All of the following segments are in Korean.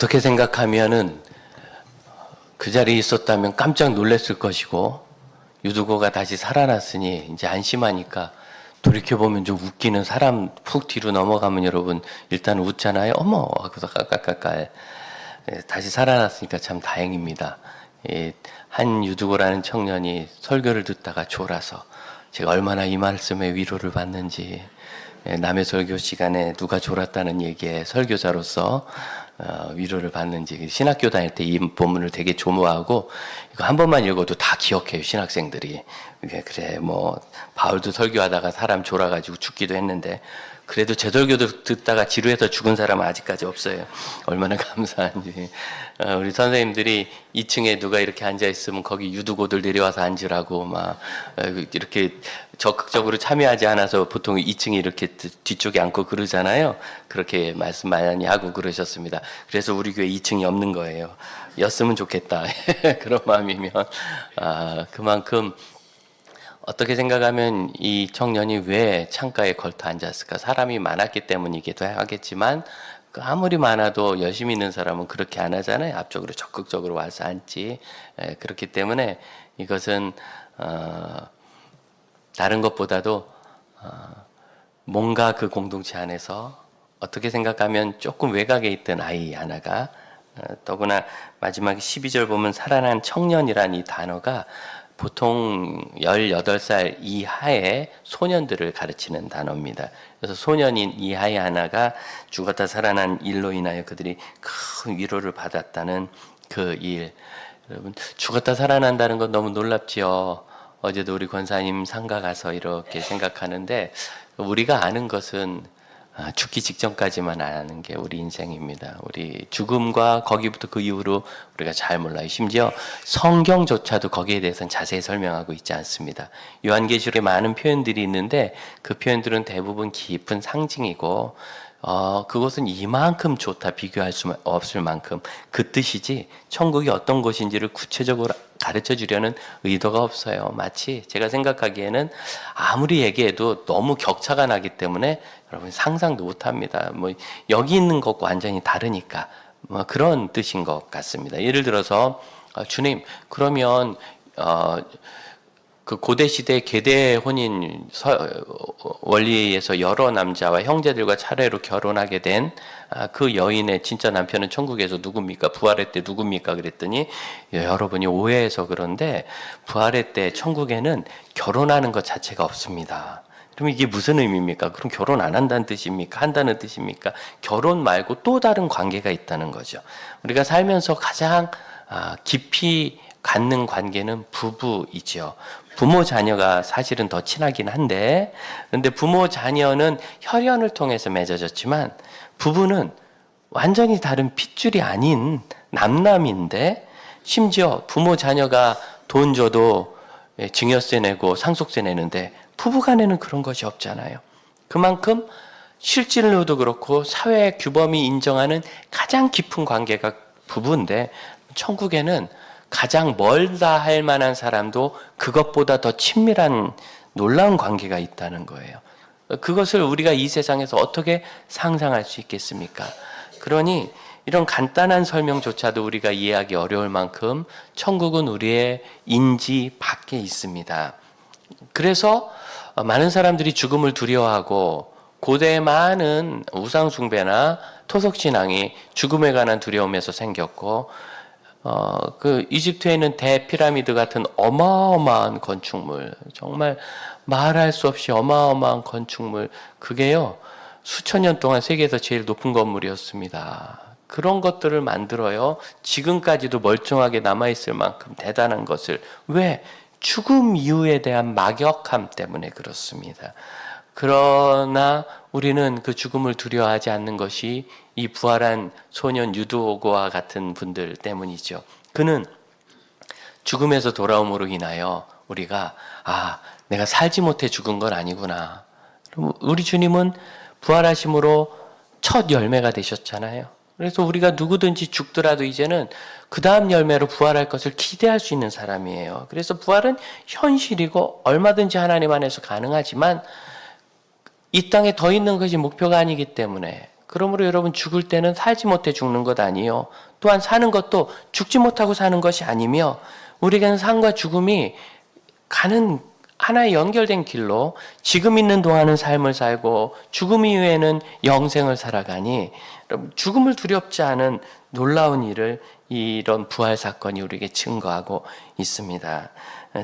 어떻게 생각하면은 그 자리에 있었다면 깜짝 놀랐을 것이고, 유두고가 다시 살아났으니 이제 안심하니까 돌이켜보면 좀 웃기는, 사람 푹 뒤로 넘어가면 여러분 일단 웃잖아요. 어머 하고서 깔깔깔깔. 다시 살아났으니까 참 다행입니다. 한 유두고라는 청년이 설교를 듣다가 졸아서, 제가 얼마나 이 말씀에 위로를 받는지, 남의 설교 시간에 누가 졸았다는 얘기에 설교자로서 위로를 받는지, 신학교 다닐 때 이 본문을 되게 조모하고, 이거 한 번만 읽어도 다 기억해요, 신학생들이. 그래 뭐 바울도 설교하다가 사람 졸아가지고 죽기도 했는데, 그래도 제 설교도 듣다가 지루해서 죽은 사람은 아직까지 없어요. 얼마나 감사한지. 우리 선생님들이 2층에 누가 이렇게 앉아있으면 거기 유두고들 내려와서 앉으라고 막 이렇게 적극적으로 참여하지 않아서 보통 2층에 이렇게 뒤쪽에 앉고 그러잖아요. 그렇게 말씀 많이 하고 그러셨습니다. 그래서 우리 교회 2층이 없는 거예요. 였으면 좋겠다. 그런 마음이면 그만큼 어떻게 생각하면 이 청년이 왜 창가에 걸터 앉았을까? 사람이 많았기 때문이기도 하겠지만, 아무리 많아도 열심히 있는 사람은 그렇게 안 하잖아요. 앞쪽으로 적극적으로 와서 앉지. 그렇기 때문에 이것은 다른 것보다도 뭔가 그 공동체 안에서 어떻게 생각하면 조금 외곽에 있던 아이 하나가, 더구나 마지막 12절 보면 살아난 청년이란 이 단어가 보통 18살 이하의 소년들을 가르치는 단어입니다. 그래서 소년인 이하의 하나가 죽었다 살아난 일로 인하여 그들이 큰 위로를 받았다는 그 일. 여러분, 죽었다 살아난다는 건 너무 놀랍지요. 어제도 우리 권사님 상가 가서 이렇게 생각하는데, 우리가 아는 것은 죽기 직전까지만 아는 게 우리 인생입니다. 우리 죽음과 거기부터 그 이후로 우리가 잘 몰라요. 심지어 성경조차도 거기에 대해서는 자세히 설명하고 있지 않습니다. 요한계시록에 많은 표현들이 있는데 그 표현들은 대부분 깊은 상징이고, 그것은 이만큼 좋다 비교할 수 없을 만큼 그 뜻이지, 천국이 어떤 곳인지를 구체적으로 가르쳐 주려는 의도가 없어요. 마치 제가 생각하기에는 아무리 얘기해도 너무 격차가 나기 때문에 여러분 상상도 못합니다. 뭐 여기 있는 것과 완전히 다르니까 뭐 그런 뜻인 것 같습니다. 예를 들어서 주님, 그러면 그 고대 시대 계대 혼인 원리에서 여러 남자와 형제들과 차례로 결혼하게 된 그 여인의 진짜 남편은 천국에서 누굽니까? 부활의 때 누굽니까? 그랬더니 여러분이 오해해서 그런데, 부활의 때 천국에는 결혼하는 것 자체가 없습니다. 그럼 이게 무슨 의미입니까? 그럼 결혼 안 한다는 뜻입니까? 한다는 뜻입니까? 결혼 말고 또 다른 관계가 있다는 거죠. 우리가 살면서 가장 깊이 갖는 관계는 부부이죠. 부모 자녀가 사실은 더 친하긴 한데, 근데 부모 자녀는 혈연을 통해서 맺어졌지만 부부는 완전히 다른 핏줄이 아닌 남남인데, 심지어 부모 자녀가 돈 줘도 증여세 내고 상속세 내는데 부부간에는 그런 것이 없잖아요. 그만큼 실질로도 그렇고 사회 규범이 인정하는 가장 깊은 관계가 부부인데, 천국에는 가장 멀다 할 만한 사람도 그것보다 더 친밀한 놀라운 관계가 있다는 거예요. 그것을 우리가 이 세상에서 어떻게 상상할 수 있겠습니까? 그러니 이런 간단한 설명조차도 우리가 이해하기 어려울 만큼 천국은 우리의 인지 밖에 있습니다. 그래서 많은 사람들이 죽음을 두려워하고, 고대의 많은 우상숭배나 토속신앙이 죽음에 관한 두려움에서 생겼고, 그 이집트에 있는 대피라미드 같은 어마어마한 건축물, 정말 말할 수 없이 어마어마한 건축물, 그게요 수천 년 동안 세계에서 제일 높은 건물이었습니다. 그런 것들을 만들어요 지금까지도 멀쩡하게 남아있을 만큼 대단한 것을. 왜? 죽음 이후에 대한 막역함 때문에 그렇습니다. 그러나 우리는 그 죽음을 두려워하지 않는 것이 이 부활한 소년 유두고와 같은 분들 때문이죠. 그는 죽음에서 돌아옴으로 인하여 우리가 내가 살지 못해 죽은 건 아니구나. 우리 주님은 부활하심으로 첫 열매가 되셨잖아요. 그래서 우리가 누구든지 죽더라도 이제는 그 다음 열매로 부활할 것을 기대할 수 있는 사람이에요. 그래서 부활은 현실이고 얼마든지 하나님 안에서 가능하지만 이 땅에 더 있는 것이 목표가 아니기 때문에 그러므로 여러분 죽을 때는 살지 못해 죽는 것 아니요. 또한 사는 것도 죽지 못하고 사는 것이 아니며 우리에게는 삶과 죽음이 가는 하나의 연결된 길로 지금 있는 동안은 삶을 살고 죽음 이후에는 영생을 살아가니 죽음을 두렵지 않은 놀라운 일을 이런 부활 사건이 우리에게 증거하고 있습니다.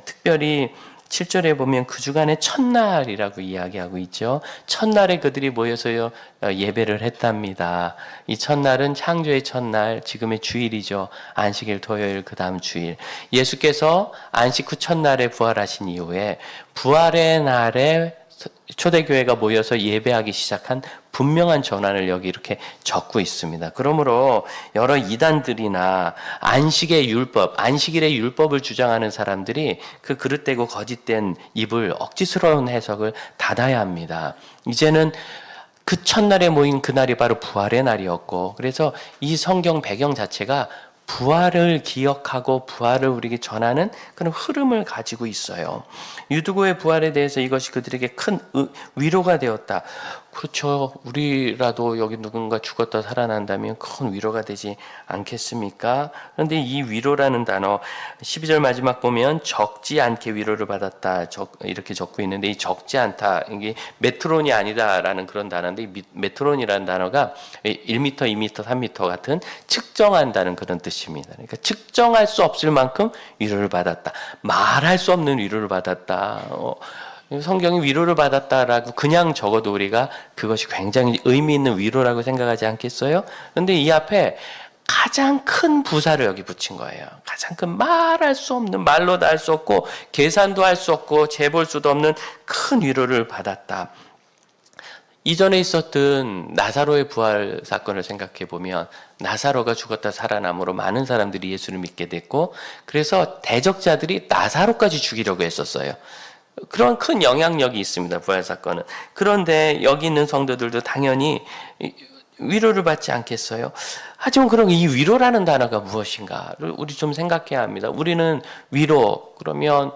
특별히 7절에 보면 그 주간의 첫날이라고 이야기하고 있죠. 첫날에 그들이 모여서 예배를 했답니다. 이 첫날은 창조의 첫날, 지금의 주일이죠. 안식일, 토요일, 그 다음 주일. 예수께서 안식 후 첫날에 부활하신 이후에 부활의 날에 초대교회가 모여서 예배하기 시작한 분명한 전환을 여기 이렇게 적고 있습니다. 그러므로 여러 이단들이나 안식의 율법, 안식일의 율법을 주장하는 사람들이 그 그릇되고 거짓된 입을 억지스러운 해석을 닫아야 합니다. 이제는 그 첫날에 모인 그날이 바로 부활의 날이었고, 그래서 이 성경 배경 자체가 부활을 기억하고 부활을 우리에게 전하는 그런 흐름을 가지고 있어요. 유두고의 부활에 대해서 이것이 그들에게 큰 위로가 되었다. 그렇죠. 우리라도 여기 누군가 죽었다 살아난다면 큰 위로가 되지 않겠습니까? 그런데 이 위로라는 단어 12절 마지막 보면 적지 않게 위로를 받았다 이렇게 적고 있는데, 이 적지 않다, 이게 메트론이 아니다라는 그런 단어인데, 이 메트론이라는 단어가 1m, 2m, 3m 같은 측정한다는 그런 뜻입니다. 그러니까 측정할 수 없을 만큼 위로를 받았다. 말할 수 없는 위로를 받았다. 성경이 위로를 받았다라고 그냥 적어도 우리가 그것이 굉장히 의미 있는 위로라고 생각하지 않겠어요? 그런데 이 앞에 가장 큰 부사를 여기 붙인 거예요. 가장 큰, 말할 수 없는, 말로도 할 수 없고 계산도 할 수 없고 재볼 수도 없는 큰 위로를 받았다. 이전에 있었던 나사로의 부활 사건을 생각해 보면 나사로가 죽었다 살아남으로 많은 사람들이 예수를 믿게 됐고, 그래서 대적자들이 나사로까지 죽이려고 했었어요. 그런 큰 영향력이 있습니다, 부활 사건은. 그런데 여기 있는 성도들도 당연히 위로를 받지 않겠어요? 하지만 그럼 이 위로라는 단어가 무엇인가를 우리 좀 생각해야 합니다. 우리는 위로 그러면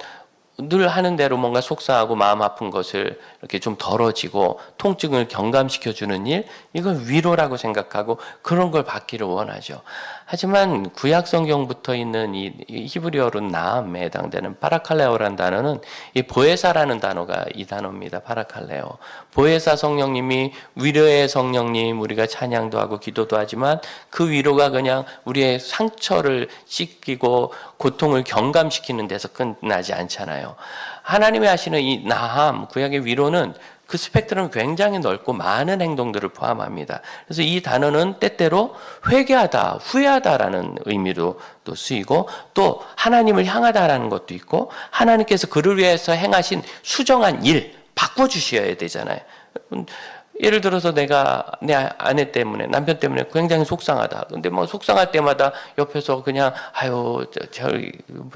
늘 하는 대로 뭔가 속상하고 마음 아픈 것을 이렇게 좀 덜어지고 통증을 경감시켜주는 일, 이걸 위로라고 생각하고 그런 걸 받기를 원하죠. 하지만 구약 성경부터 있는 이 히브리어로 나음에 해당되는 파라칼레오라는 단어는 이 보혜사라는 단어가 이 단어입니다. 파라칼레오. 보혜사 성령님이 위로의 성령님, 우리가 찬양도 하고 기도도 하지만 그 위로가 그냥 우리의 상처를 씻기고 고통을 경감시키는 데서 끝나지 않잖아요. 하나님이 하시는 이 나함, 구약의 위로는 그 스펙트럼이 굉장히 넓고 많은 행동들을 포함합니다. 그래서 이 단어는 때때로 회개하다, 후회하다라는 의미로 또 쓰이고, 또 하나님을 향하다라는 것도 있고, 하나님께서 그를 위해서 행하신 수정한 일, 바꿔주셔야 되잖아요. 예를 들어서 내가 내 아내 때문에, 남편 때문에 굉장히 속상하다. 근데 뭐 속상할 때마다 옆에서 그냥 아유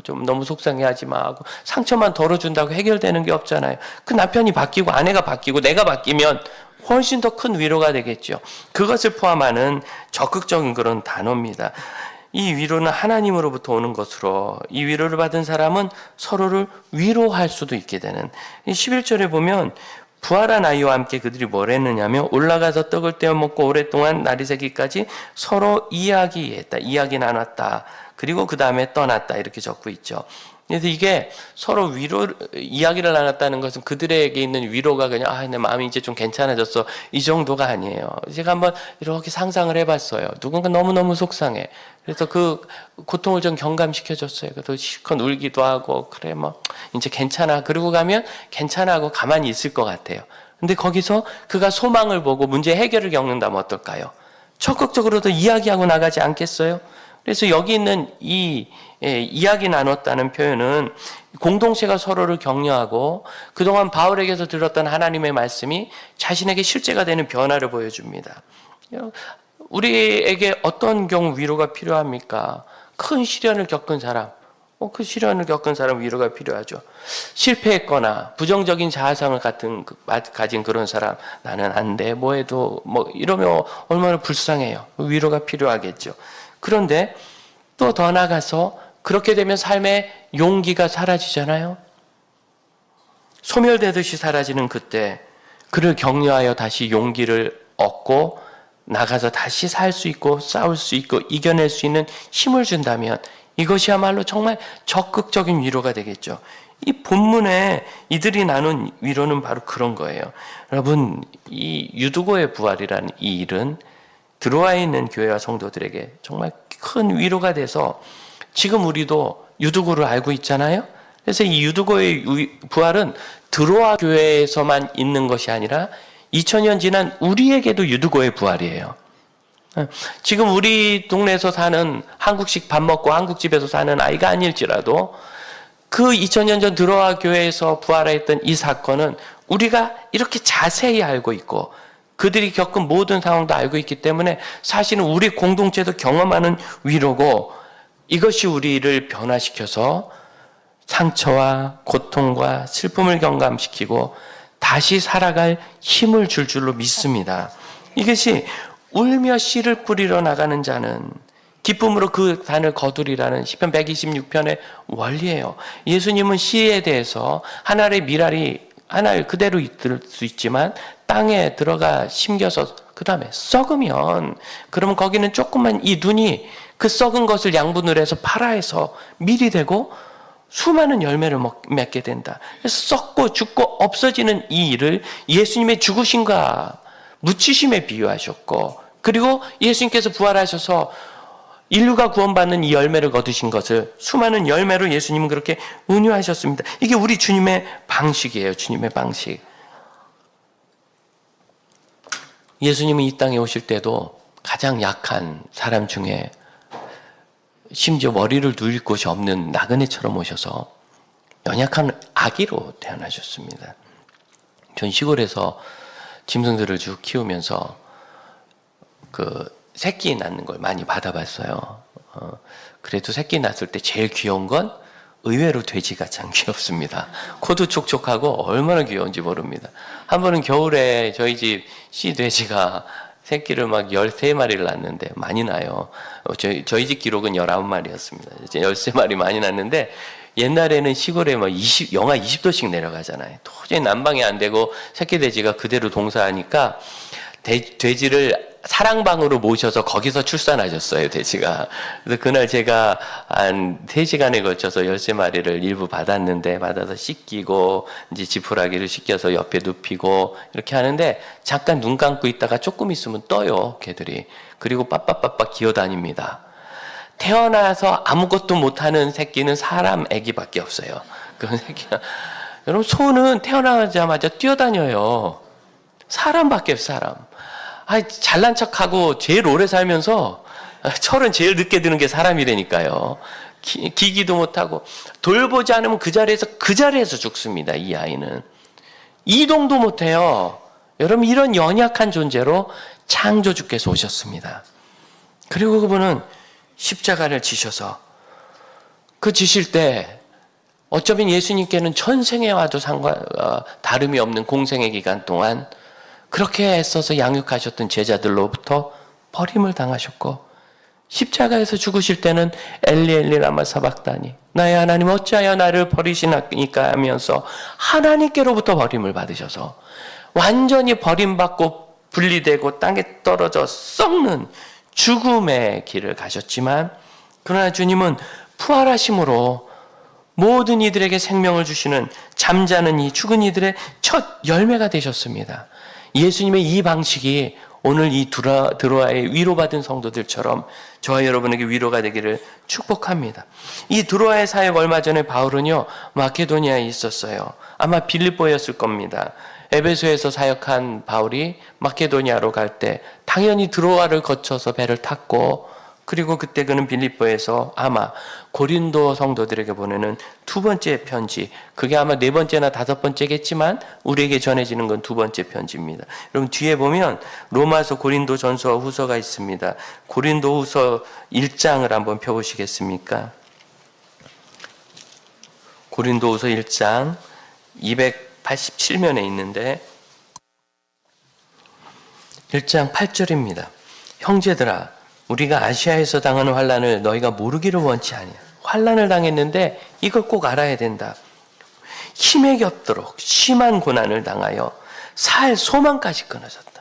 좀 너무 속상해하지 마 하고 상처만 덜어준다고 해결되는 게 없잖아요. 그 남편이 바뀌고 아내가 바뀌고 내가 바뀌면 훨씬 더 큰 위로가 되겠죠. 그것을 포함하는 적극적인 그런 단어입니다. 이 위로는 하나님으로부터 오는 것으로 이 위로를 받은 사람은 서로를 위로할 수도 있게 되는, 11절에 보면 부활한 아이와 함께 그들이 뭘 했느냐면 올라가서 떡을 떼어 먹고 오랫동안 날이 새기까지 서로 이야기했다. 이야기 나눴다. 그리고 그 다음에 떠났다. 이렇게 적고 있죠. 그래서 이게 서로 이야기를 나눴다는 것은 그들에게 있는 위로가 그냥 내 마음이 이제 좀 괜찮아졌어, 이 정도가 아니에요. 제가 한번 이렇게 상상을 해봤어요. 누군가 너무너무 속상해. 그래서 그 고통을 좀 경감시켜줬어요. 그래서 실컷 울기도 하고 그래 뭐 이제 괜찮아. 그러고 가면 괜찮아 하고 가만히 있을 것 같아요. 근데 거기서 그가 소망을 보고 문제 해결을 겪는다면 어떨까요? 적극적으로도 이야기하고 나가지 않겠어요? 그래서 여기 있는 이 이야기 나눴다는 표현은 공동체가 서로를 격려하고 그동안 바울에게서 들었던 하나님의 말씀이 자신에게 실제가 되는 변화를 보여줍니다. 우리에게 어떤 경우 위로가 필요합니까? 큰 시련을 겪은 사람, 그 시련을 겪은 사람 위로가 필요하죠. 실패했거나 부정적인 자아상을 가진 그런 사람, 나는 안 돼, 뭐 해도 뭐 이러면 얼마나 불쌍해요. 위로가 필요하겠죠. 그런데 또 더 나아가서 그렇게 되면 삶의 용기가 사라지잖아요. 소멸되듯이 사라지는 그때 그를 격려하여 다시 용기를 얻고 나가서 다시 살 수 있고 싸울 수 있고 이겨낼 수 있는 힘을 준다면 이것이야말로 정말 적극적인 위로가 되겠죠. 이 본문에 이들이 나눈 위로는 바로 그런 거예요. 여러분, 이 유두고의 부활이라는 이 일은 드로아에 있는 교회와 성도들에게 정말 큰 위로가 돼서 지금 우리도 유두고를 알고 있잖아요. 그래서 이 유두고의 부활은 드로아 교회에서만 있는 것이 아니라 2000년 지난 우리에게도 유두고의 부활이에요. 지금 우리 동네에서 사는 한국식 밥 먹고 한국집에서 사는 아이가 아닐지라도 그 2000년 전 드로아 교회에서 부활했던 이 사건은 우리가 이렇게 자세히 알고 있고 그들이 겪은 모든 상황도 알고 있기 때문에 사실은 우리 공동체도 경험하는 위로고 이것이 우리를 변화시켜서 상처와 고통과 슬픔을 경감시키고 다시 살아갈 힘을 줄 줄로 믿습니다. 이것이 울며 씨를 뿌리러 나가는 자는 기쁨으로 그 단을 거두리라는 시편 126편의 원리예요. 예수님은 씨에 대해서 하늘의 미랄이 하늘 그대로 있을 수 있지만 땅에 들어가 심겨서 그 다음에 썩으면 그러면 거기는 조금만 이 눈이 그 썩은 것을 양분을 해서 발화해서 밀이 되고 수많은 열매를 맺게 된다. 그래서 썩고 죽고 없어지는 이 일을 예수님의 죽으심과 묻히심에 비유하셨고 그리고 예수님께서 부활하셔서 인류가 구원받는 이 열매를 거두신 것을 수많은 열매로 예수님은 그렇게 은유하셨습니다. 이게 우리 주님의 방식이에요. 주님의 방식. 예수님은 이 땅에 오실 때도 가장 약한 사람 중에 심지어 머리를 누일 곳이 없는 나그네처럼 오셔서 연약한 아기로 태어나셨습니다. 전 시골에서 짐승들을 쭉 키우면서 그 새끼 낳는 걸 많이 받아봤어요. 그래도 새끼 낳았을 때 제일 귀여운 건 의외로 돼지가 참 귀엽습니다. 코도 촉촉하고 얼마나 귀여운지 모릅니다. 한 번은 겨울에 저희 집 씨돼지가 새끼를 막 13마리를 낳았는데 많이 나요. 저희 집 기록은 19마리였습니다. 13마리 많이 낳았는데 옛날에는 시골에 막 영하 20도씩 내려가잖아요. 도저히 난방이 안 되고 새끼 돼지가 그대로 동사하니까 돼지를 사랑방으로 모셔서 거기서 출산하셨어요, 돼지가. 그래서 그날 제가 한 3시간에 걸쳐서 13마리를 일부 받아서 씻기고, 이제 지푸라기를 씻겨서 옆에 눕히고, 이렇게 하는데, 잠깐 눈 감고 있다가 조금 있으면 떠요, 개들이. 그리고 빡빡빡빡 기어다닙니다. 태어나서 아무것도 못하는 새끼는 사람 애기밖에 없어요. 그런 새끼가. 여러분, 소는 태어나자마자 뛰어다녀요. 사람밖에 없어요, 사람. 잘난 척하고 제일 오래 살면서 철은 제일 늦게 드는 게 사람이라니까요. 기기도 못하고 돌보지 않으면 그 자리에서 죽습니다. 이 아이는 이동도 못해요. 여러분, 이런 연약한 존재로 창조주께서 오셨습니다. 그리고 그분은 십자가를 지셔서 그 지실 때 어쩌면 예수님께는 전생에 와도 다름이 없는 공생의 기간 동안 그렇게 애써서 양육하셨던 제자들로부터 버림을 당하셨고 십자가에서 죽으실 때는 엘리 엘리 라마 사박다니 나의 하나님 어찌하여 나를 버리시나이까 하면서 하나님께로부터 버림을 받으셔서 완전히 버림받고 분리되고 땅에 떨어져 썩는 죽음의 길을 가셨지만 그러나 주님은 부활하심으로 모든 이들에게 생명을 주시는 잠자는 이 죽은 이들의 첫 열매가 되셨습니다. 예수님의 이 방식이 오늘 이 드로아의 위로받은 성도들처럼 저와 여러분에게 위로가 되기를 축복합니다. 이 드로아의 사역 얼마 전에 바울은요 마케도니아에 있었어요. 아마 빌립보였을 겁니다. 에베소에서 사역한 바울이 마케도니아로 갈 때 당연히 드로아를 거쳐서 배를 탔고 그리고 그때 그는 빌립보에서 아마 고린도 성도들에게 보내는 2번째 편지, 그게 아마 4번째나 5번째겠지만 우리에게 전해지는 건 2번째 편지입니다. 여러분 뒤에 보면 로마서, 고린도 전서와 후서가 있습니다. 고린도 후서 1장을 한번 펴보시겠습니까? 고린도 후서 1장 287면에 있는데 1장 8절입니다. 형제들아 우리가 아시아에서 당하는 환난을 너희가 모르기를 원치 아니야. 환난을 당했는데 이걸 꼭 알아야 된다. 힘에 겹도록 심한 고난을 당하여 살 소망까지 끊어졌다.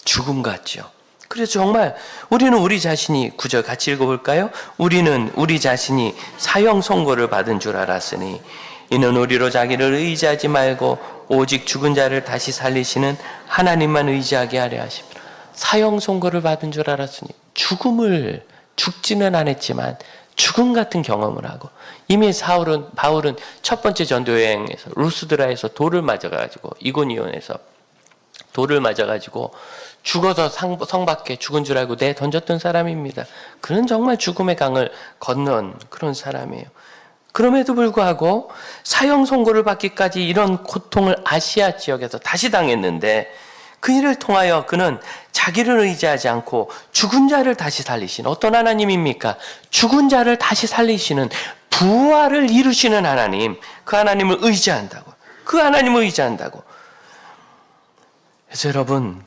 죽음 같죠. 그래서 정말 우리는 우리 자신이, 구절 같이 읽어볼까요? 우리는 우리 자신이 사형 선고를 받은 줄 알았으니 이는 우리로 자기를 의지하지 말고 오직 죽은 자를 다시 살리시는 하나님만 의지하게 하려 하십니다. 사형 선고를 받은 줄 알았으니, 죽지는 않았지만 죽음 같은 경험을 하고, 이미 바울은 첫 번째 전도 여행에서 루스드라에서 돌을 맞아가지고, 이고니온에서 돌을 맞아가지고 죽어서 성 밖에 죽은 줄 알고 던졌던 사람입니다. 그는 정말 죽음의 강을 건넌 그런 사람이에요. 그럼에도 불구하고 사형 선고를 받기까지 이런 고통을 아시아 지역에서 다시 당했는데, 그 일을 통하여 그는 자기를 의지하지 않고 죽은 자를 다시 살리시는 어떤 하나님입니까? 죽은 자를 다시 살리시는, 부활을 이루시는 하나님, 그 하나님을 의지한다고. 그 하나님을 의지한다고. 그래서 여러분,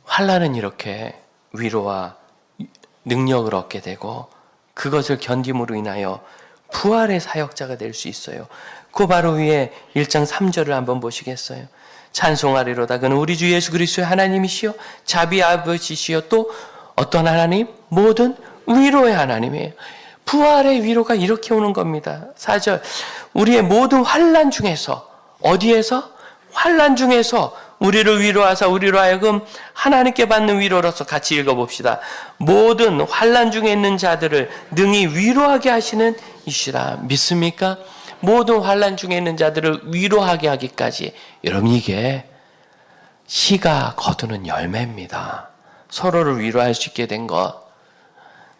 환난은 이렇게 위로와 능력을 얻게 되고 그것을 견딤으로 인하여 부활의 사역자가 될 수 있어요. 그 바로 위에 1장 3절을 한번 보시겠어요? 찬송하리로다. 그는 우리 주 예수 그리스도의 하나님이시요 자비 아버지시요 또 어떤 하나님? 모든 위로의 하나님이에요. 부활의 위로가 이렇게 오는 겁니다. 4절, 우리의 모든 환난 중에서, 어디에서? 환난 중에서 우리를 위로하사 우리로 하여금 하나님께 받는 위로로서, 같이 읽어봅시다. 모든 환난 중에 있는 자들을 능히 위로하게 하시는 이시라. 믿습니까? 모든 환난 중에 있는 자들을 위로하게 하기까지. 여러분, 이게 씨가 거두는 열매입니다. 서로를 위로할 수 있게 된 것.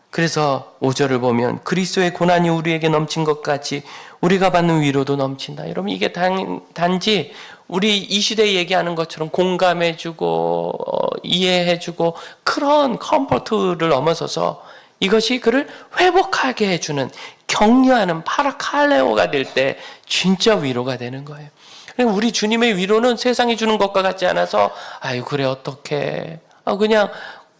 그래서 5절을 보면 그리스도의 고난이 우리에게 넘친 것 같이 우리가 받는 위로도 넘친다. 여러분, 이게 단지 우리 이 시대에 얘기하는 것처럼 공감해주고 이해해주고 그런 컴포트를 넘어서서 이것이 그를 회복하게 해주는, 격려하는 파라칼레오가 될 때 진짜 위로가 되는 거예요. 우리 주님의 위로는 세상이 주는 것과 같지 않아서 아유 그래 어떡해, 그냥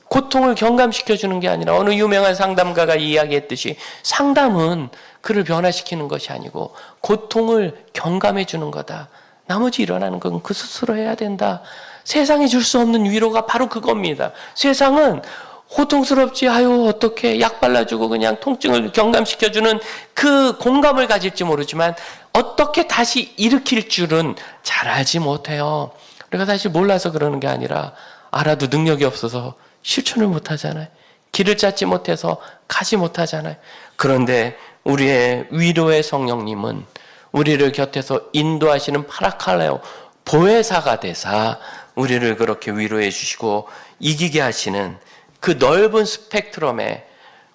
고통을 경감시켜주는 게 아니라, 어느 유명한 상담가가 이야기했듯이 상담은 그를 변화시키는 것이 아니고 고통을 경감해주는 거다. 나머지 일어나는 건 그 스스로 해야 된다. 세상이 줄 수 없는 위로가 바로 그겁니다. 세상은 고통스럽지, 아유 어떻게, 약 발라주고 그냥 통증을 경감시켜주는 그 공감을 가질지 모르지만 어떻게 다시 일으킬 줄은 잘 알지 못해요. 우리가 사실 몰라서 그러는 게 아니라 알아도 능력이 없어서 실천을 못하잖아요. 길을 찾지 못해서 가지 못하잖아요. 그런데 우리의 위로의 성령님은 우리를 곁에서 인도하시는 파라칼레오, 보혜사가 되사 우리를 그렇게 위로해 주시고 이기게 하시는, 그 넓은 스펙트럼의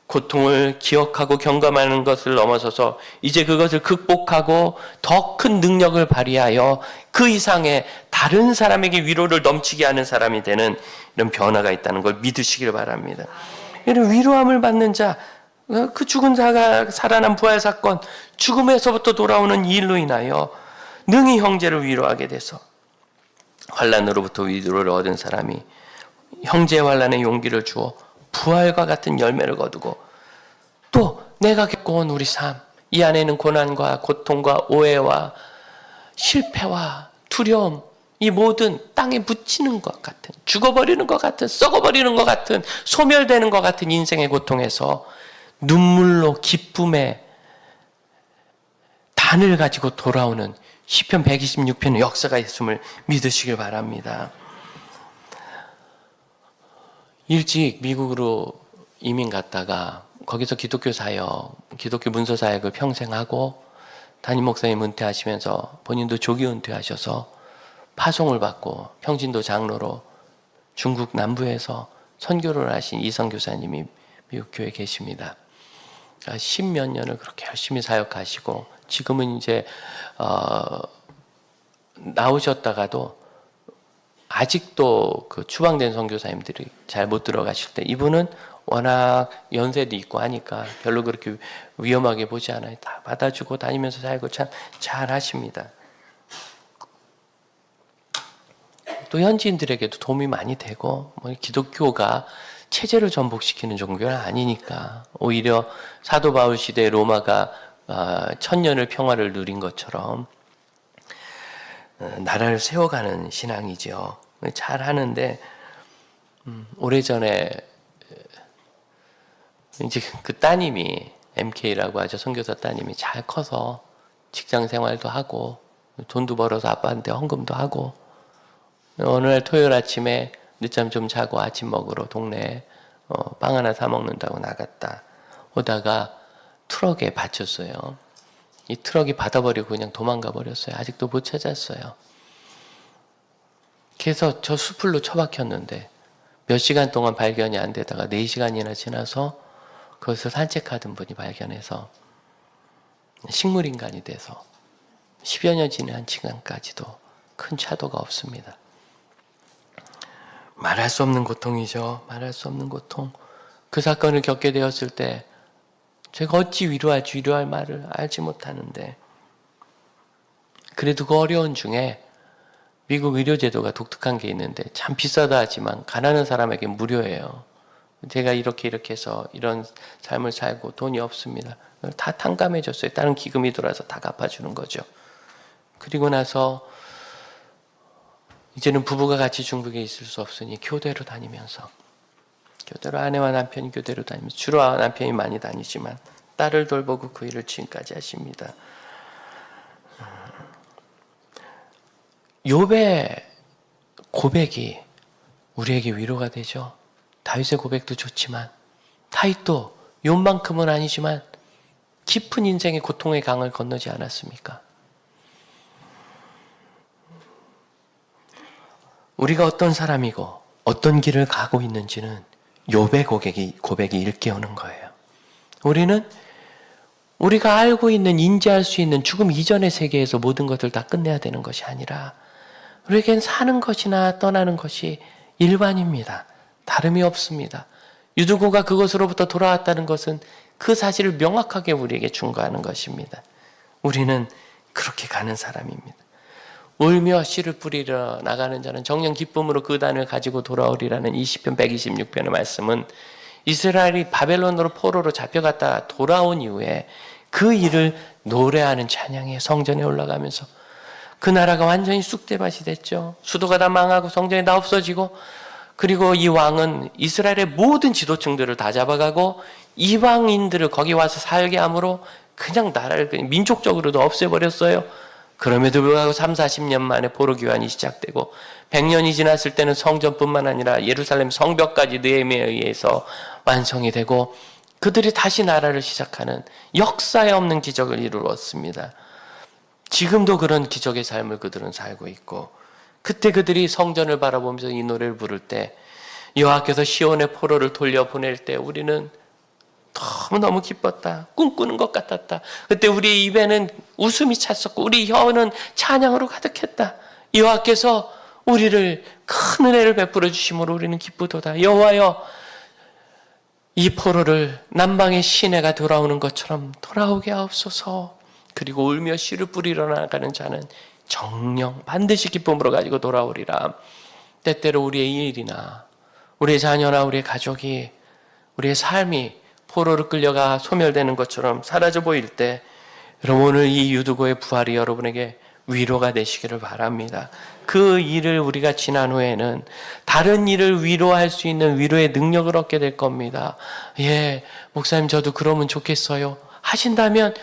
고통을 기억하고 경감하는 것을 넘어서서 이제 그것을 극복하고 더 큰 능력을 발휘하여 그 이상의 다른 사람에게 위로를 넘치게 하는 사람이 되는 이런 변화가 있다는 걸 믿으시길 바랍니다. 이런 위로함을 받는 자, 그 죽은 자가 살아난 부활 사건, 죽음에서부터 돌아오는 이 일로 인하여 능히 형제를 위로하게 돼서 환난으로부터 위로를 얻은 사람이 형제의 환난에 용기를 주어 부활과 같은 열매를 거두고, 또 내가 겪어온 우리 삶, 이 안에는 고난과 고통과 오해와 실패와 두려움, 이 모든 땅에 묻히는 것 같은, 죽어버리는 것 같은, 썩어버리는 것 같은, 소멸되는 것 같은 인생의 고통에서 눈물로 기쁨의 단을 가지고 돌아오는 시편 126편의 역사가 있음을 믿으시길 바랍니다. 일찍 미국으로 이민 갔다가 거기서 기독교 사역, 기독교 문서 사역을 평생 하고 담임 목사님 은퇴하시면서 본인도 조기 은퇴하셔서 파송을 받고 평신도 장로로 중국 남부에서 선교를 하신 이성 교사님이 미국 교회에 계십니다. 10몇 년을 그렇게 열심히 사역하시고 지금은 이제 나오셨다가도 아직도 그 추방된 선교사님들이 잘 못 들어가실 때, 이분은 워낙 연세도 있고 하니까 별로 그렇게 위험하게 보지 않아요. 다 받아주고 다니면서 사역을 참 잘 하십니다. 또 현지인들에게도 도움이 많이 되고, 기독교가 체제를 전복시키는 종교는 아니니까, 오히려 사도 바울 시대에 로마가 1000년을 평화를 누린 것처럼 나라를 세워가는 신앙이죠. 잘 하는데, 오래전에 이제 그 따님이 MK라고 하죠. 선교사 따님이 잘 커서 직장 생활도 하고 돈도 벌어서 아빠한테 헌금도 하고 어느 날 토요일 아침에 늦잠 좀 자고 아침 먹으러 동네에 빵 하나 사 먹는다고 나갔다 오다가 트럭에 받쳤어요. 이 트럭이 받아버리고 그냥 도망가 버렸어요. 아직도 못 찾았어요. 그래서 저 수풀로 처박혔는데 몇 시간 동안 발견이 안 되다가 4시간이나 지나서 그것을 산책하던 분이 발견해서 식물인간이 돼서 10여 년 지난 지금까지도 큰 차도가 없습니다. 말할 수 없는 고통이죠. 말할 수 없는 고통. 그 사건을 겪게 되었을 때 제가 어찌 위로할 말을 알지 못하는데 그래도 그 어려운 중에 미국 의료제도가 독특한 게 있는데 참 비싸다 하지만 가난한 사람에게 무료예요. 제가 이렇게 해서 이런 삶을 살고 돈이 없습니다. 다 탕감해줬어요. 다른 기금이 들어와서 다 갚아주는 거죠. 그리고 나서 이제는 부부가 같이 중국에 있을 수 없으니 교대로 다니면서 교대로 아내와 남편이 교대로 다니면서 주로 남편이 많이 다니지만 딸을 돌보고 그 일을 지금까지 하십니다. 욥의 고백이 우리에게 위로가 되죠. 다윗의 고백도 좋지만 다윗도 욥만큼은 아니지만 깊은 인생의 고통의 강을 건너지 않았습니까? 우리가 어떤 사람이고 어떤 길을 가고 있는지는 욥의 고백이 일깨우는 거예요. 우리는 우리가 알고 있는 인지할 수 있는 죽음 이전의 세계에서 모든 것을 다 끝내야 되는 것이 아니라 우리에겐 사는 것이나 떠나는 것이 일반입니다. 다름이 없습니다. 유두고가 그것으로부터 돌아왔다는 것은 그 사실을 명확하게 우리에게 충고하는 것입니다. 우리는 그렇게 가는 사람입니다. 울며 씨를 뿌리러 나가는 자는 정녕 기쁨으로 그 단을 가지고 돌아오리라는 이 시편 126편의 말씀은 이스라엘이 바벨론으로 포로로 잡혀갔다 돌아온 이후에 그 일을 노래하는 찬양의 성전에 올라가면서 그 나라가 완전히 쑥대밭이 됐죠. 수도가 다 망하고 성전이 다 없어지고 그리고 이 왕은 이스라엘의 모든 지도층들을 다 잡아가고 이방인들을 거기 와서 살게 함으로 그냥 나라를 민족적으로도 없애버렸어요. 그럼에도 불구하고 30-40년 만에 포로 귀환이 시작되고 100년이 지났을 때는 성전뿐만 아니라 예루살렘 성벽까지 느헤미야에 의해서 완성이 되고 그들이 다시 나라를 시작하는 역사에 없는 기적을 이루었습니다. 지금도 그런 기적의 삶을 그들은 살고 있고 그때 그들이 성전을 바라보면서 이 노래를 부를 때 여호와께서 시온의 포로를 돌려보낼 때 우리는 너무너무 기뻤다. 꿈꾸는 것 같았다. 그때 우리의 입에는 웃음이 찼었고 우리 혀는 찬양으로 가득했다. 여호와께서 우리를 큰 은혜를 베풀어 주심으로 우리는 기쁘도다. 여호와여 이 포로를 남방의 시내가 돌아오는 것처럼 돌아오게 하옵소서. 그리고 울며 씨를 뿌리러 나가는 자는 정녕 반드시 기쁨으로 가지고 돌아오리라. 때때로 우리의 일이나 우리의 자녀나 우리의 가족이 우리의 삶이 포로로 끌려가 소멸되는 것처럼 사라져 보일 때 여러분 오늘 이 유두고의 부활이 여러분에게 위로가 되시기를 바랍니다. 그 일을 우리가 지난 후에는 다른 일을 위로할 수 있는 위로의 능력을 얻게 될 겁니다. 예, 목사님 저도 그러면 좋겠어요 하신다면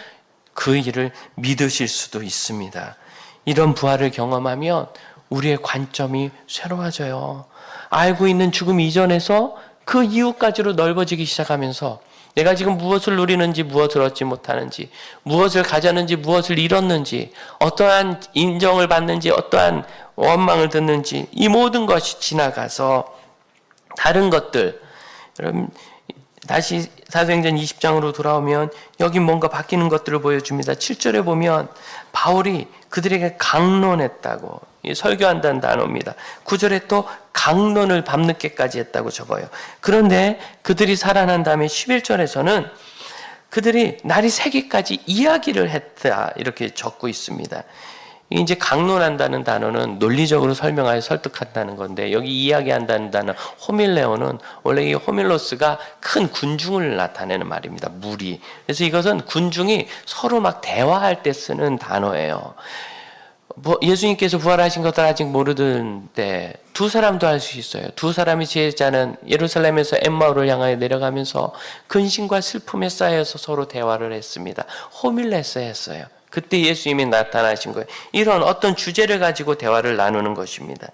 그 일을 믿으실 수도 있습니다. 이런 부활을 경험하면 우리의 관점이 새로워져요. 알고 있는 죽음 이전에서 그 이후까지로 넓어지기 시작하면서 내가 지금 무엇을 누리는지 무엇을 얻지 못하는지 무엇을 가졌는지 무엇을 잃었는지 어떠한 인정을 받는지 어떠한 원망을 듣는지 이 모든 것이 지나가서 다른 것들 여러분 다시 사도행전 20장으로 돌아오면 여기 뭔가 바뀌는 것들을 보여줍니다. 7절에 보면 바울이 그들에게 강론했다고 설교한다는 단어입니다. 9절에 또 강론을 밤늦게까지 했다고 적어요. 그런데 그들이 살아난 다음에 11절에서는 그들이 날이 새기까지 이야기를 했다 이렇게 적고 있습니다. 이제 강론한다는 단어는 논리적으로 설명하여 설득한다는 건데 여기 이야기한다는 단어 호밀레오는 원래 이 호밀로스가 큰 군중을 나타내는 말입니다. 무리. 그래서 이것은 군중이 서로 막 대화할 때 쓰는 단어예요. 예수님께서 부활하신 것을 아직 모르는데 두 사람도 알 수 있어요. 두 사람의 제자는 예루살렘에서 엠마오를 향하여 내려가면서 근심과 슬픔에 쌓여서 서로 대화를 했습니다. 호밀레스 했어요. 그때 예수님이 나타나신 거예요. 이런 어떤 주제를 가지고 대화를 나누는 것입니다.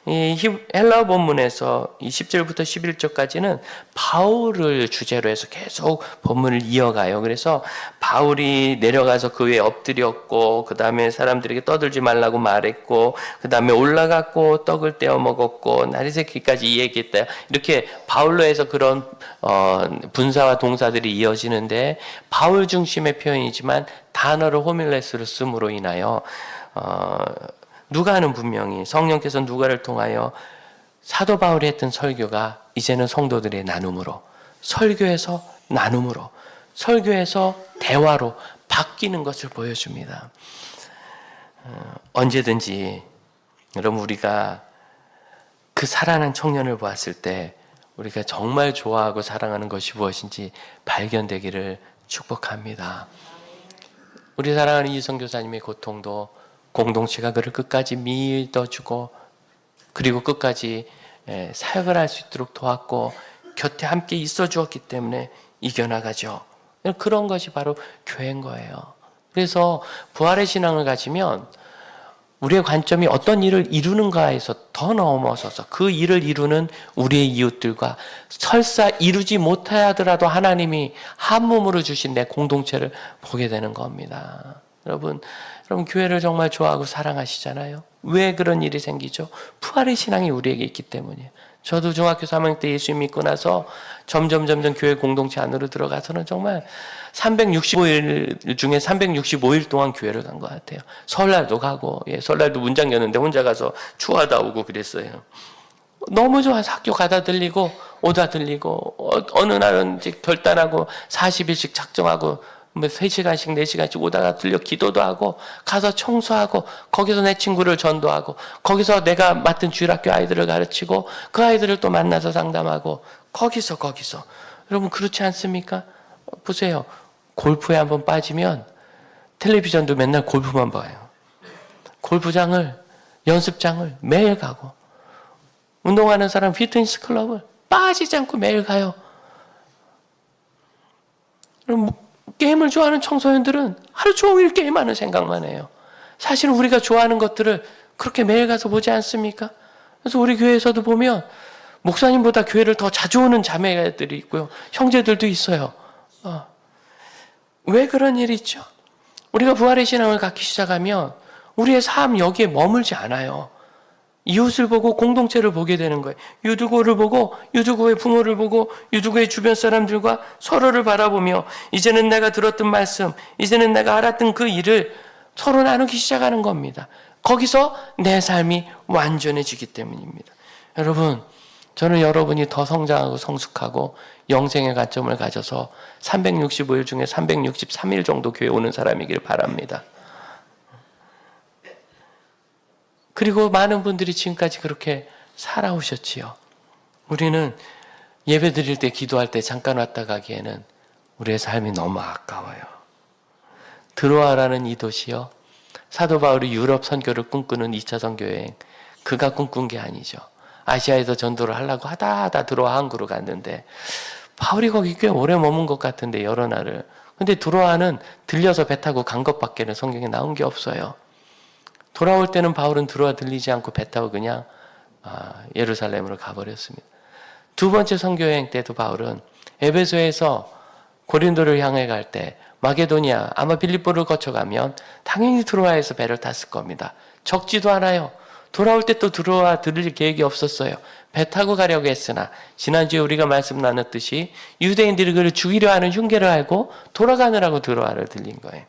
이 헬라어 본문에서 10절부터 11절까지는 바울을 주제로 해서 계속 본문을 이어가요. 그래서 바울이 내려가서 그 위에 엎드렸고, 그 다음에 사람들에게 떠들지 말라고 말했고, 그 다음에 올라갔고, 떡을 떼어 먹었고, 날이 새기까지 얘기했다. 이렇게 바울로 해서 그런 분사와 동사들이 이어지는데, 바울 중심의 표현이지만 단어를 호밀레스로 씀으로 인하여 누가는 분명히 성령께서 누가를 통하여 사도 바울이 했던 설교가 이제는 성도들의 나눔으로, 설교에서 나눔으로, 설교에서 대화로 바뀌는 것을 보여줍니다. 언제든지 여러분, 우리가 그 살아난 청년을 보았을 때 우리가 정말 좋아하고 사랑하는 것이 무엇인지 발견되기를 축복합니다. 우리 사랑하는 이성 교사님의 고통도 공동체가 그를 끝까지 믿어주고, 그리고 끝까지 사역을 할 수 있도록 도왔고, 곁에 함께 있어 주었기 때문에 이겨나가죠. 그런 것이 바로 교회인 거예요. 그래서 부활의 신앙을 가지면 우리의 관점이 어떤 일을 이루는가에서 더 넘어서서 그 일을 이루는 우리의 이웃들과 설사 이루지 못하더라도 하나님이 한 몸으로 주신 내 공동체를 보게 되는 겁니다. 여러분 교회를 정말 좋아하고 사랑하시잖아요. 왜 그런 일이 생기죠? 부활의 신앙이 우리에게 있기 때문이에요. 저도 중학교 3학년 때 예수 믿고 나서 점점 교회 공동체 안으로 들어가서는 정말 365일 중에 365일 동안 교회를 간 것 같아요. 설날도 가고, 설날도 문장 여는데 혼자 가서 추하다 오고 그랬어요. 너무 좋아서 학교 가다 들리고 오다 들리고, 어느 날은 결단하고 40일씩 작정하고 3시간씩 4시간씩 오다가 들려 기도도 하고, 가서 청소하고, 거기서 내 친구를 전도하고, 거기서 내가 맡은 주일학교 아이들을 가르치고, 그 아이들을 또 만나서 상담하고, 거기서 여러분 그렇지 않습니까? 보세요. 골프에 한번 빠지면 텔레비전도 맨날 골프만 봐요. 골프장을, 연습장을 매일 가고, 운동하는 사람 피트니스 클럽을 빠지지 않고 매일 가요. 그럼 게임을 좋아하는 청소년들은 하루 종일 게임하는 생각만 해요. 사실은 우리가 좋아하는 것들을 그렇게 매일 가서 보지 않습니까? 그래서 우리 교회에서도 보면 목사님보다 교회를 더 자주 오는 자매들이 있고요. 형제들도 있어요. 왜 그런 일이 있죠? 우리가 부활의 신앙을 갖기 시작하면 우리의 삶 여기에 머물지 않아요. 이웃을 보고 공동체를 보게 되는 거예요. 유두고를 보고, 유두고의 부모를 보고, 유두고의 주변 사람들과 서로를 바라보며, 이제는 내가 들었던 말씀, 이제는 내가 알았던 그 일을 서로 나누기 시작하는 겁니다. 거기서 내 삶이 완전해지기 때문입니다. 여러분, 저는 여러분이 더 성장하고 성숙하고 영생의 관점을 가져서 365일 중에 363일 정도 교회 오는 사람이길 바랍니다. 그리고 많은 분들이 지금까지 그렇게 살아오셨지요. 우리는 예배 드릴 때, 기도할 때 잠깐 왔다 가기에는 우리의 삶이 너무 아까워요. 드로아라는 이 도시요, 사도 바울이 유럽 선교를 꿈꾸는 2차 선교 여행, 그가 꿈꾼 게 아니죠. 아시아에서 전도를 하려고 하다 드로아 항구로 갔는데, 바울이 거기 꽤 오래 머문 것 같은데, 여러 날을. 근데 드로아는 들려서 배 타고 간 것밖에는 성경에 나온 게 없어요. 돌아올 때는 바울은 드로아 들리지 않고 배 타고 그냥 예루살렘으로 가버렸습니다. 두 번째 선교여행 때도 바울은 에베소에서 고린도를 향해 갈 때 마게도니아, 아마 빌립보를 거쳐가면 당연히 드로아에서 배를 탔을 겁니다. 적지도 않아요. 돌아올 때 또 드로아 들릴 계획이 없었어요. 배 타고 가려고 했으나 지난주에 우리가 말씀 나눴듯이 유대인들이 그를 죽이려 하는 흉계를 알고 돌아가느라고 드로아를 들린 거예요.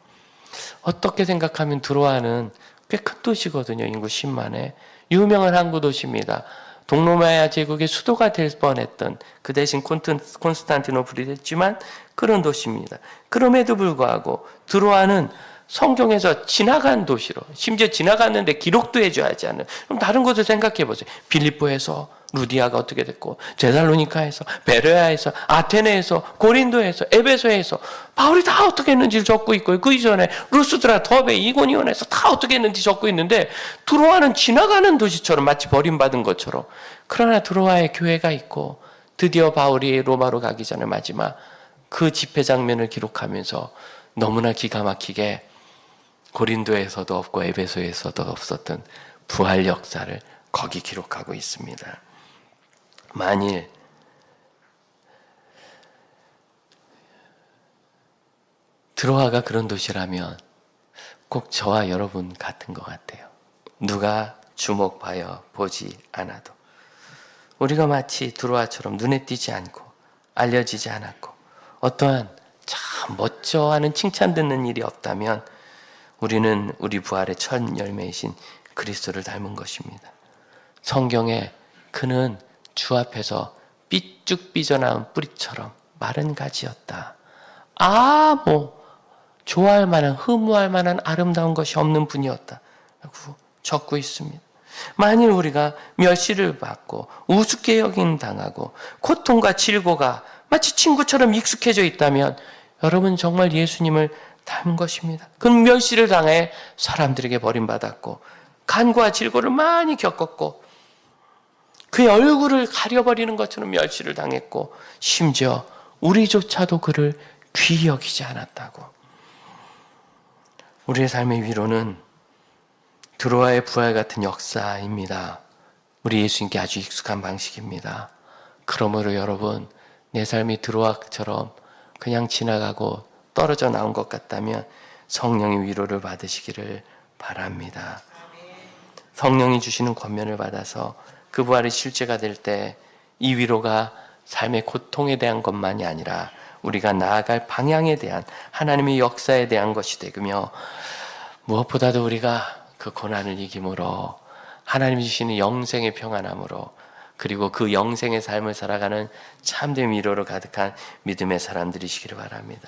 어떻게 생각하면 드로아는 꽤 큰 도시거든요. 인구 10만에. 유명한 항구 도시입니다. 동로마야 제국의 수도가 될 뻔했던, 그 대신 콘스탄티노플이 됐지만 그런 도시입니다. 그럼에도 불구하고 드로아는 성경에서 지나간 도시로, 심지어 지나갔는데 기록도 해줘야 하지 않는, 그럼 다른 곳을 생각해 보세요. 빌립보에서 루디아가 어떻게 됐고, 데살로니카에서, 베레아에서, 아테네에서, 고린도에서, 에베소에서 바울이 다 어떻게 했는지를 적고 있고, 그 이전에 루스드라, 더베, 이고니온에서 다 어떻게 했는지 적고 있는데, 드로아는 지나가는 도시처럼 마치 버림받은 것처럼. 그러나 드로아에 교회가 있고, 드디어 바울이 로마로 가기 전에 마지막 그 집회 장면을 기록하면서 너무나 기가 막히게 고린도에서도 없고 에베소에서도 없었던 부활 역사를 거기 기록하고 있습니다. 만일 드로아가 그런 도시라면 꼭 저와 여러분 같은 것 같아요. 누가 주목하여 보지 않아도 우리가 마치 드로아처럼 눈에 띄지 않고 알려지지 않았고 어떠한 참 멋져 하는 칭찬 듣는 일이 없다면 우리는 우리 부활의 첫 열매이신 그리스도를 닮은 것입니다. 성경에 그는 주 앞에서 삐쭉 삐져나온 뿌리처럼 마른 가지였다. 좋아할 만한, 흠모할 만한 아름다운 것이 없는 분이었다. 라고 적고 있습니다. 만일 우리가 멸시를 받고 우습게 여김 당하고 고통과 질고가 마치 친구처럼 익숙해져 있다면 여러분 정말 예수님을 닮은 것입니다. 그는 멸시를 당해 사람들에게 버림받았고 간과 질고를 많이 겪었고 그의 얼굴을 가려버리는 것처럼 멸시를 당했고 심지어 우리조차도 그를 귀히 여기지 않았다고. 우리의 삶의 위로는 드로아의 부활 같은 역사입니다. 우리 예수님께 아주 익숙한 방식입니다. 그러므로 여러분 내 삶이 드로아처럼 그냥 지나가고 떨어져 나온 것 같다면 성령의 위로를 받으시기를 바랍니다. 성령이 주시는 권면을 받아서 그 부활이 실제가 될 때 이 위로가 삶의 고통에 대한 것만이 아니라 우리가 나아갈 방향에 대한 하나님의 역사에 대한 것이 되며 무엇보다도 우리가 그 고난을 이김으로 하나님이 주시는 영생의 평안함으로 그리고 그 영생의 삶을 살아가는 참된 위로로 가득한 믿음의 사람들이시기를 바랍니다.